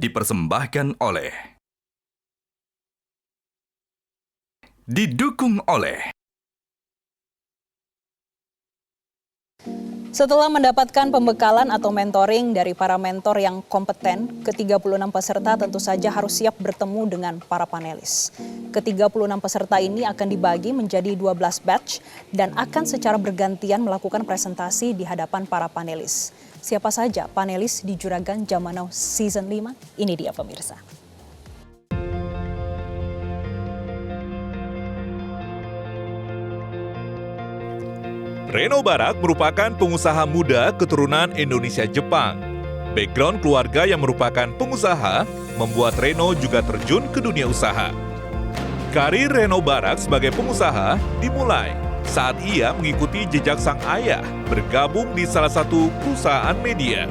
dipersembahkan oleh, didukung oleh. Setelah mendapatkan pembekalan atau mentoring dari para mentor yang kompeten, ke-36 peserta tentu saja harus siap bertemu dengan para panelis. Ke-36 peserta ini akan dibagi menjadi 12 batch dan akan secara bergantian melakukan presentasi di hadapan para panelis. Siapa saja panelis di Juragan Zaman Now Season 5? Ini dia pemirsa. Reno Barak merupakan pengusaha muda keturunan Indonesia-Jepang. Background keluarga yang merupakan pengusaha membuat Reno juga terjun ke dunia usaha. Karir Reno Barak sebagai pengusaha dimulai saat ia mengikuti jejak sang ayah bergabung di salah satu perusahaan media.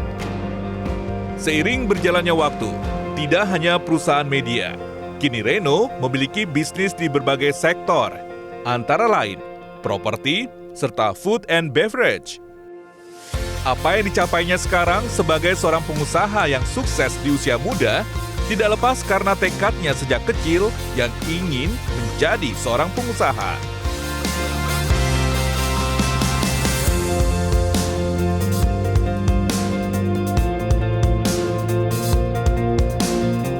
Seiring berjalannya waktu, tidak hanya perusahaan media, kini Reno memiliki bisnis di berbagai sektor, antara lain properti, serta food and beverage. Apa yang dicapainya sekarang sebagai seorang pengusaha yang sukses di usia muda tidak lepas karena tekadnya sejak kecil yang ingin menjadi seorang pengusaha.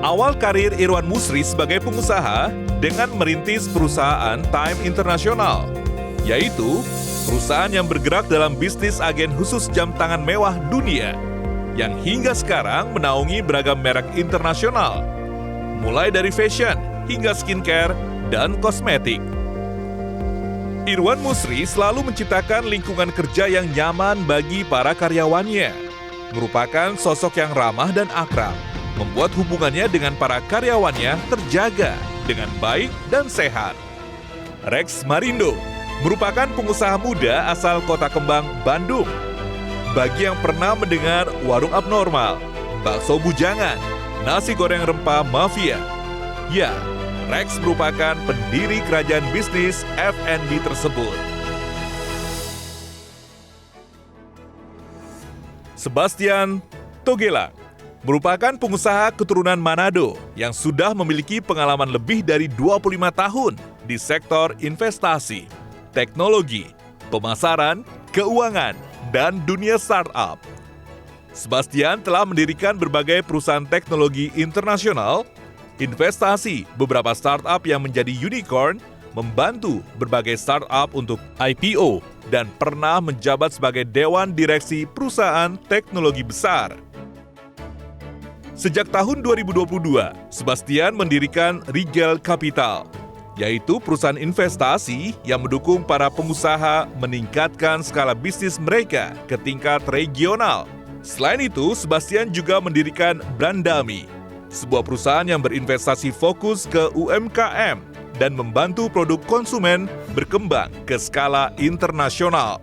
Awal karir Irwan Musri sebagai pengusaha dengan merintis perusahaan Time International, yaitu perusahaan yang bergerak dalam bisnis agen khusus jam tangan mewah dunia yang hingga sekarang menaungi beragam merek internasional, mulai dari fashion hingga skincare dan kosmetik. Irwan Musri selalu menciptakan lingkungan kerja yang nyaman bagi para karyawannya, merupakan sosok yang ramah dan akrab, membuat hubungannya dengan para karyawannya terjaga dengan baik dan sehat. Rex Marindo merupakan pengusaha muda asal Kota Kembang, Bandung. Bagi yang pernah mendengar warung abnormal, bakso bujangan, nasi goreng rempah mafia, ya, Rex merupakan pendiri kerajaan bisnis F&B tersebut. Sebastian Togelang merupakan pengusaha keturunan Manado yang sudah memiliki pengalaman lebih dari 25 tahun di sektor investasi, teknologi, pemasaran, keuangan, dan dunia startup. Sebastian telah mendirikan berbagai perusahaan teknologi internasional, investasi beberapa startup yang menjadi unicorn, membantu berbagai startup untuk IPO, dan pernah menjabat sebagai Dewan Direksi perusahaan teknologi besar. Sejak tahun 2022, Sebastian mendirikan Rigel Capital, yaitu perusahaan investasi yang mendukung para pengusaha meningkatkan skala bisnis mereka ke tingkat regional. Selain itu, Sebastian juga mendirikan Brandami, sebuah perusahaan yang berinvestasi fokus ke UMKM dan membantu produk konsumen berkembang ke skala internasional.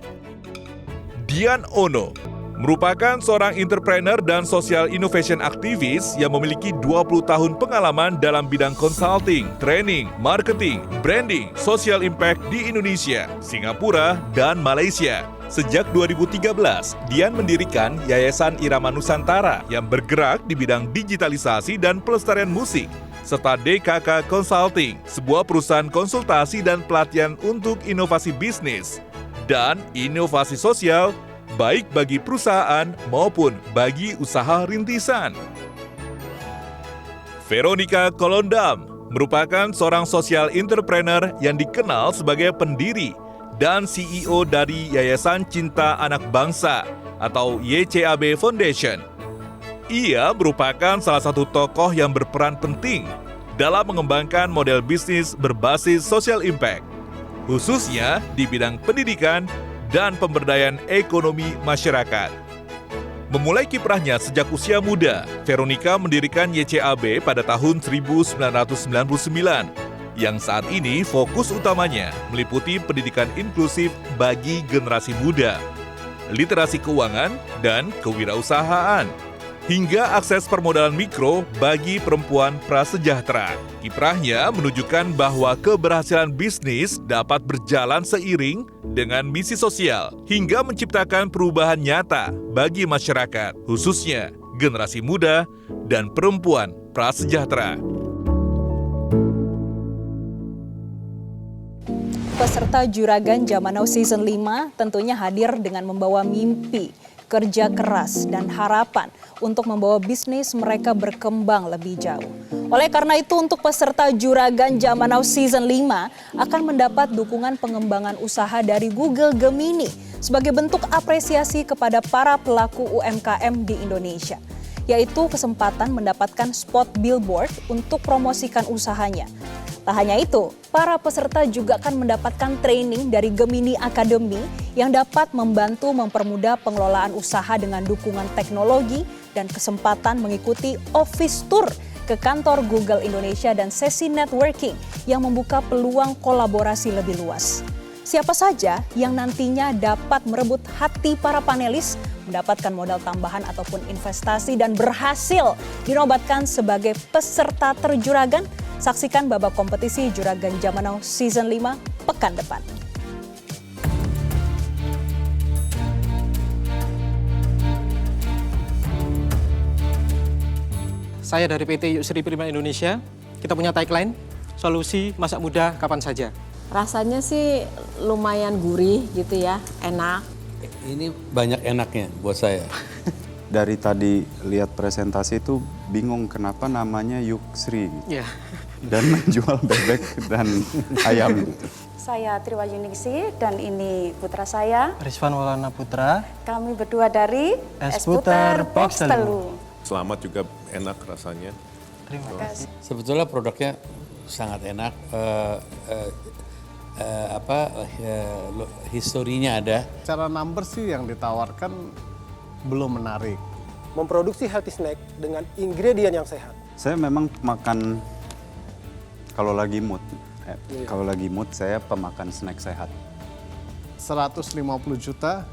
Dian Ono merupakan seorang entrepreneur dan social innovation aktivis yang memiliki 20 tahun pengalaman dalam bidang consulting, training, marketing, branding, social impact di Indonesia, Singapura, dan Malaysia. Sejak 2013, Dian mendirikan Yayasan Irama Nusantara yang bergerak di bidang digitalisasi dan pelestarian musik, serta DKK Consulting, sebuah perusahaan konsultasi dan pelatihan untuk inovasi bisnis dan inovasi sosial, baik bagi perusahaan maupun bagi usaha rintisan. Veronica Kolondam merupakan seorang social entrepreneur yang dikenal sebagai pendiri dan CEO dari Yayasan Cinta Anak Bangsa atau YCAB Foundation. Ia merupakan salah satu tokoh yang berperan penting dalam mengembangkan model bisnis berbasis social impact, khususnya di bidang pendidikan dan pemberdayaan ekonomi masyarakat. Memulai kiprahnya sejak usia muda, Veronica mendirikan YCAB pada tahun 1999, yang saat ini fokus utamanya meliputi pendidikan inklusif bagi generasi muda, literasi keuangan, dan kewirausahaan, hingga akses permodalan mikro bagi perempuan prasejahtera. Kiprahnya menunjukkan bahwa keberhasilan bisnis dapat berjalan seiring dengan misi sosial hingga menciptakan perubahan nyata bagi masyarakat, khususnya generasi muda, dan perempuan prasejahtera. Peserta Juragan Zaman Now Season 5 tentunya hadir dengan membawa mimpi, kerja keras, dan harapan untuk membawa bisnis mereka berkembang lebih jauh. Oleh karena itu, untuk peserta Juragan Zaman Now Season 5 akan mendapat dukungan pengembangan usaha dari Google Gemini sebagai bentuk apresiasi kepada para pelaku UMKM di Indonesia, yaitu kesempatan mendapatkan spot billboard untuk promosikan usahanya. Tak hanya itu, para peserta juga akan mendapatkan training dari Gemini Academy yang dapat membantu mempermudah pengelolaan usaha dengan dukungan teknologi dan kesempatan mengikuti office tour ke kantor Google Indonesia dan sesi networking yang membuka peluang kolaborasi lebih luas. Siapa saja yang nantinya dapat merebut hati para panelis, mendapatkan modal tambahan ataupun investasi dan berhasil dinobatkan sebagai peserta terjuragan? Saksikan babak kompetisi Juragan Zaman Now Season 5 pekan depan. Saya dari PT Yusri Prima Indonesia. Kita punya tagline, solusi masak muda kapan saja. Rasanya sih lumayan gurih gitu ya, enak. Ini banyak enaknya buat saya. Dari tadi lihat presentasi itu bingung kenapa namanya Yuksri Ya. dan menjual bebek dan ayam gitu. Saya Triwayuningsi dan ini putra saya. Rizwan Maulana Putra. Kami berdua dari Es-Puter Box Telu. Selamat juga enak rasanya. Terima kasih. Sebetulnya produknya sangat enak. Historinya ada. Cara number sih yang ditawarkan belum menarik. Memproduksi healthy snack dengan ingredient yang sehat. Saya memang makan kalau lagi mood. Kalau lagi mood saya pemakan snack sehat. 150 juta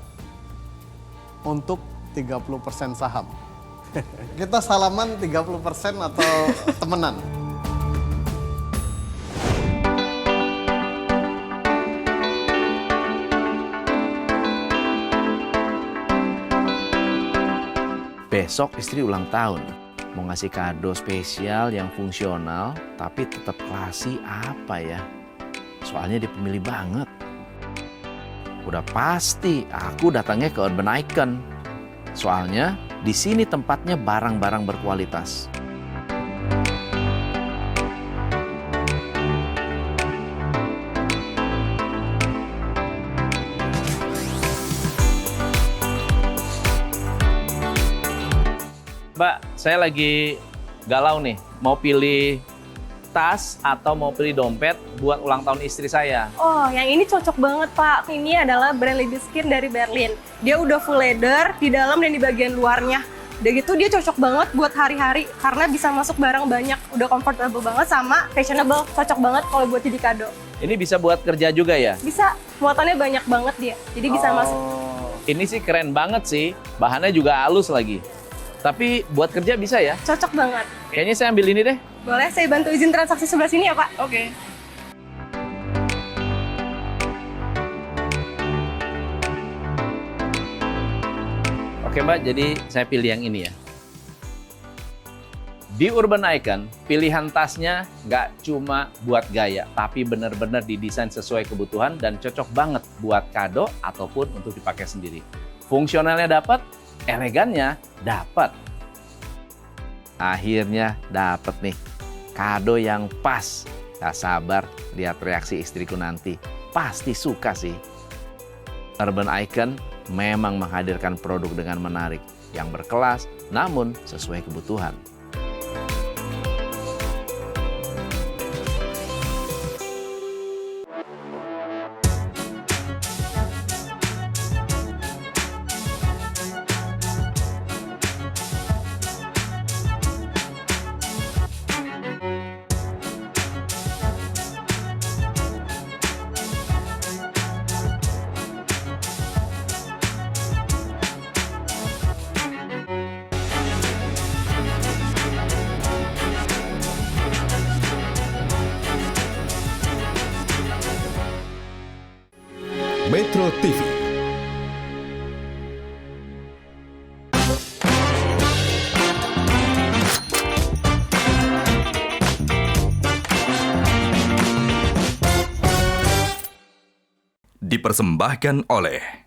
untuk 30% saham. Kita salaman 30% atau temenan? Besok istri ulang tahun, mau ngasih kado spesial yang fungsional tapi tetap klasik apa ya? Soalnya dia pemilih banget. Udah pasti aku datangnya ke Urban Icon. Soalnya di sini tempatnya barang-barang berkualitas. Mbak, saya lagi galau nih, mau pilih tas atau mau pilih dompet buat ulang tahun istri saya. Oh, yang ini cocok banget, Pak. Ini adalah brand Lady Skin dari Berlin. Dia udah full leather di dalam dan di bagian luarnya. Udah gitu dia cocok banget buat hari-hari karena bisa masuk barang banyak. Udah comfortable banget sama fashionable. Cocok banget kalau buat jadi kado. Ini bisa buat kerja juga ya? Bisa, muatannya banyak banget dia. Jadi bisa masuk. Ini sih keren banget sih, bahannya juga halus lagi. Tapi buat kerja bisa ya? Cocok banget. Kayaknya saya ambil ini deh. Boleh saya bantu izin transaksi sebelah sini ya, Pak? Oke. Oke Mbak, jadi saya pilih yang ini ya. Di Urban Icon, pilihan tasnya nggak cuma buat gaya, tapi benar-benar didesain sesuai kebutuhan dan cocok banget buat kado ataupun untuk dipakai sendiri. Fungsionalnya dapat, elegannya dapat. Akhirnya dapat nih, kado yang pas. Gak sabar lihat reaksi istriku nanti. Pasti suka sih. Urban Icon memang menghadirkan produk dengan menarik, yang berkelas, namun sesuai kebutuhan. dipersembahkan oleh